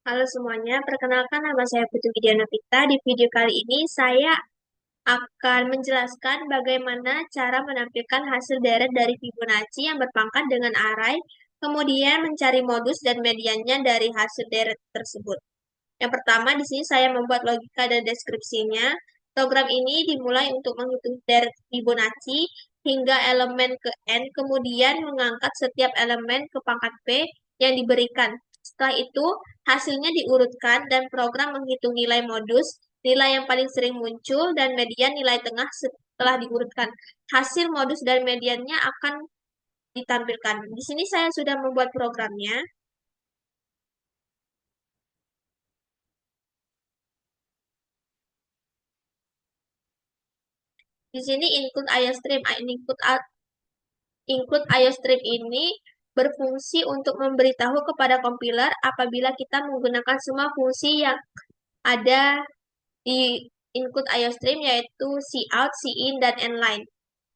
Halo semuanya, perkenalkan nama saya Putri Widiana Pita. Di video kali ini saya akan menjelaskan bagaimana cara menampilkan hasil deret dari Fibonacci yang berpangkat dengan array, kemudian mencari modus dan mediannya dari hasil deret tersebut. Yang pertama, di sini saya membuat logika dan deskripsinya. Program ini dimulai untuk menghitung deret Fibonacci hingga elemen ke N, kemudian mengangkat setiap elemen ke pangkat P yang diberikan. Setelah itu, hasilnya diurutkan dan program menghitung nilai modus, nilai yang paling sering muncul, dan median nilai tengah setelah diurutkan. Hasil modus dan mediannya akan ditampilkan. Di sini saya sudah membuat programnya. Di sini include IOStream. Include IOStream ini berfungsi untuk memberitahu kepada compiler apabila kita menggunakan semua fungsi yang ada di include IOStream, yaitu cout, cin, dan inline.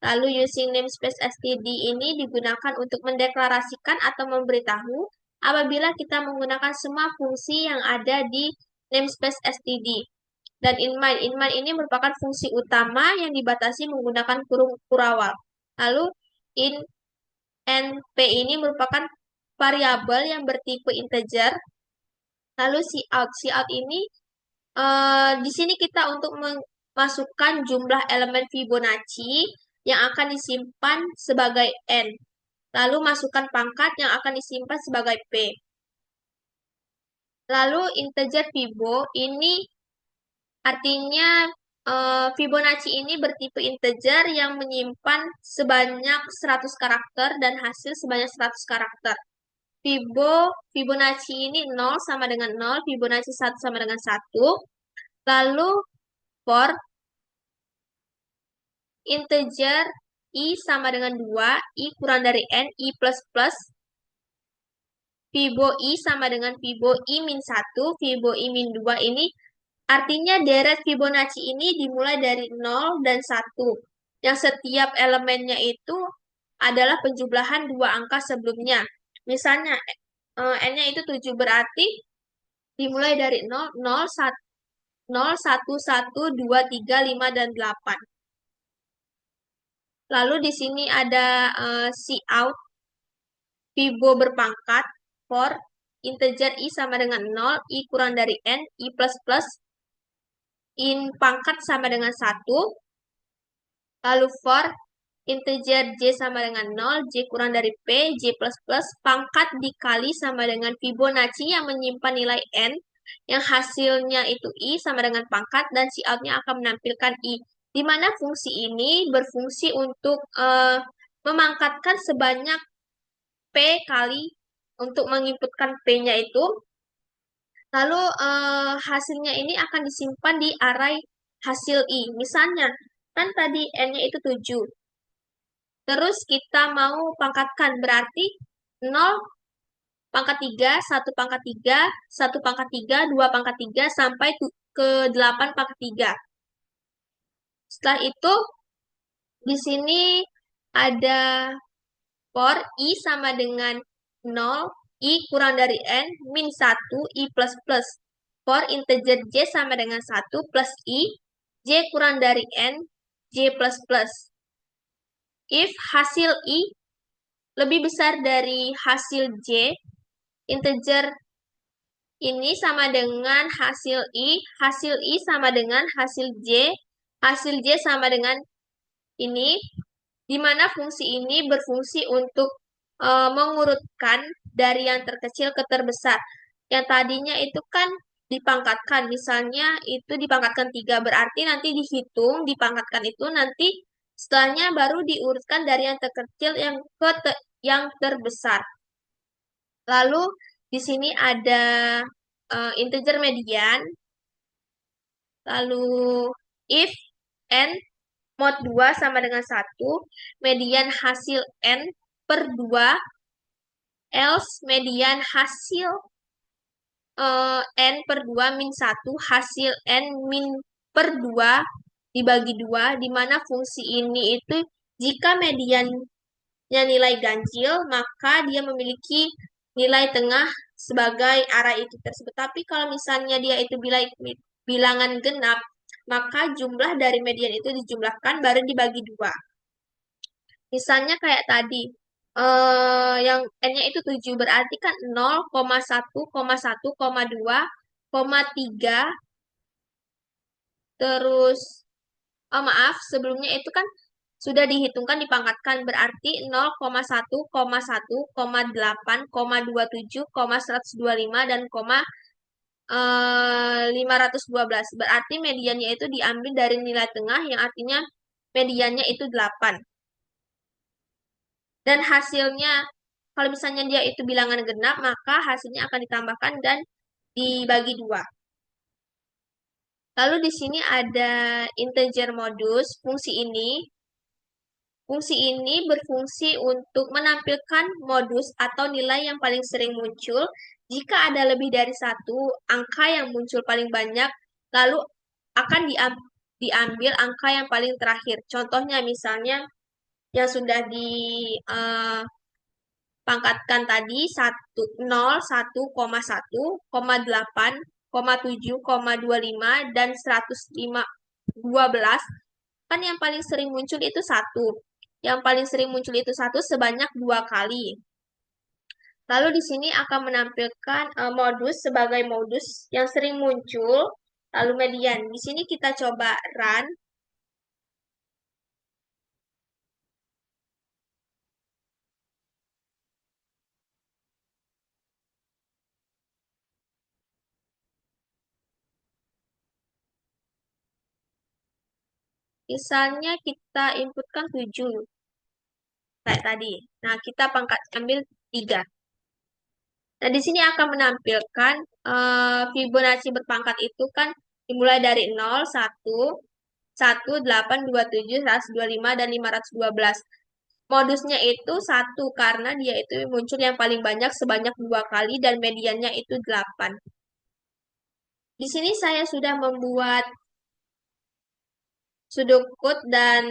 Lalu using namespace std ini digunakan untuk mendeklarasikan atau memberitahu apabila kita menggunakan semua fungsi yang ada di namespace std. Dan inline ini merupakan fungsi utama yang dibatasi menggunakan kurung kurawal. Lalu NP ini merupakan variabel yang bertipe integer. Lalu cout ini di sini kita untuk memasukkan jumlah elemen Fibonacci yang akan disimpan sebagai N. Lalu masukkan pangkat yang akan disimpan sebagai P. Lalu integer Fibo ini artinya Fibonacci ini bertipe integer yang menyimpan sebanyak 100 karakter dan hasil sebanyak 100 karakter. Fibonacci ini 0 sama dengan 0, Fibonacci 1 sama dengan 1. Lalu for integer I sama dengan 2, I kurang dari N, I plus plus. Fibo I sama dengan Fibo I min 1, Fibo I min 2 ini artinya deret Fibonacci ini dimulai dari 0 dan 1. Yang setiap elemennya itu adalah penjumlahan dua angka sebelumnya. Misalnya N-nya itu 7 berarti dimulai dari 0, 0, 1, 0, 1, 1, 2, 3, 5, dan 8. Lalu di sini ada cout, Fibo berpangkat, for integer I sama dengan 0, I kurang dari N, I plus plus, in pangkat sama dengan 1. Lalu for integer J sama dengan 0, J kurang dari P, J plus plus, pangkat dikali sama dengan Fibonacci yang menyimpan nilai N, yang hasilnya itu I sama dengan pangkat, dan cout-nya akan menampilkan I. Di mana fungsi ini berfungsi untuk memangkatkan sebanyak P kali untuk menginputkan P-nya itu. Lalu hasilnya ini akan disimpan di array hasil I. Misalnya, kan tadi N-nya itu 7. Terus kita mau pangkatkan, berarti 0 pangkat 3, 1 pangkat 3, 1 pangkat 3, 2 pangkat 3, sampai ke 8 pangkat 3. Setelah itu, di sini ada for I sama dengan 0, I kurang dari N, min 1, I plus plus. For integer J sama dengan 1 plus I, J kurang dari N, J plus plus. If hasil I lebih besar dari hasil J, integer ini sama dengan hasil I sama dengan hasil J sama dengan ini, di mana fungsi ini berfungsi untuk mengurutkan dari yang terkecil ke terbesar. Yang tadinya itu kan dipangkatkan, misalnya itu dipangkatkan 3, berarti nanti dihitung, dipangkatkan itu nanti setelahnya baru diurutkan dari yang terkecil yang terbesar. Lalu di sini ada integer median. Lalu if n mod 2 sama dengan 1, median hasil n per 2, else median hasil n per 2 min 1, hasil n min per 2 dibagi 2, di mana fungsi ini itu jika mediannya nilai ganjil, maka dia memiliki nilai tengah sebagai arah itu tersebut. Tapi kalau misalnya dia itu bilangan genap, maka jumlah dari median itu dijumlahkan baru dibagi dua. Misalnya kayak tadi, yang N-nya itu 7, berarti kan 0,1,1,2,3, terus, oh maaf, sebelumnya itu kan sudah dihitungkan dipangkatkan, berarti 0,1,1,8,27,125 dan 512. Berarti mediannya itu diambil dari nilai tengah yang artinya mediannya itu 8. Dan hasilnya, kalau misalnya dia itu bilangan genap, maka hasilnya akan ditambahkan dan dibagi dua. Lalu di sini ada integer modus. Fungsi ini berfungsi untuk menampilkan modus atau nilai yang paling sering muncul. Jika ada lebih dari satu angka yang muncul paling banyak, lalu akan diambil angka yang paling terakhir. Contohnya misalnya yang sudah dipangkatkan tadi 1,1,1,8,7,25 dan 112, kan yang paling sering muncul itu satu. Yang paling sering muncul itu satu sebanyak 2 kali. Lalu di sini akan menampilkan modus sebagai modus yang sering muncul, lalu median. Di sini kita coba run. Misalnya kita inputkan 7 kayak tadi. Nah, kita ambil 3. Nah, di sini akan menampilkan Fibonacci berpangkat itu kan dimulai dari 0, 1, 1, 8, 2, 7, 125, dan 512. Modusnya itu 1 karena dia itu muncul yang paling banyak sebanyak 2 kali dan mediannya itu 8. Di sini saya sudah membuat sudokut dan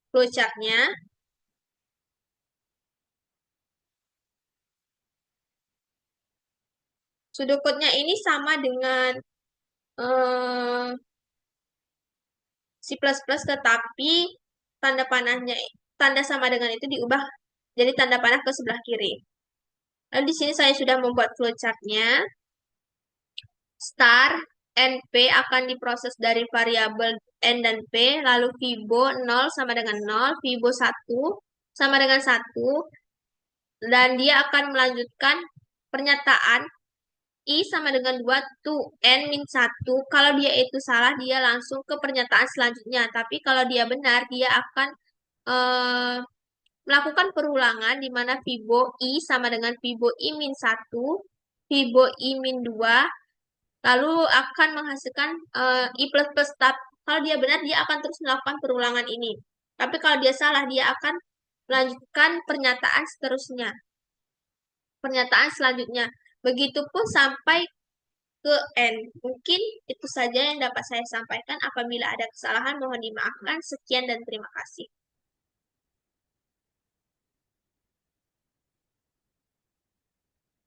flowchartnya. Sudokutnya ini sama dengan eh, C++, tetapi tanda panahnya, tanda sama dengan itu diubah jadi tanda panah ke sebelah kiri. Lalu di sini saya sudah membuat flowchartnya. Star NP akan diproses dari variabel N dan P, lalu Fibo 0 sama dengan 0, Fibo 1 sama dengan 1, dan dia akan melanjutkan pernyataan I sama dengan 2 to N min 1. Kalau dia itu salah, dia langsung ke pernyataan selanjutnya. Tapi kalau dia benar, dia akan eh, melakukan perulangan di mana Fibo I sama dengan Fibo I min 1, Fibo I min 2, lalu akan menghasilkan I plus plus. Kalau dia benar, dia akan terus melakukan perulangan ini. Tapi kalau dia salah, dia akan melanjutkan pernyataan seterusnya. Pernyataan selanjutnya. Begitupun sampai ke N. Mungkin itu saja yang dapat saya sampaikan. Apabila ada kesalahan, mohon dimaafkan. Sekian dan terima kasih.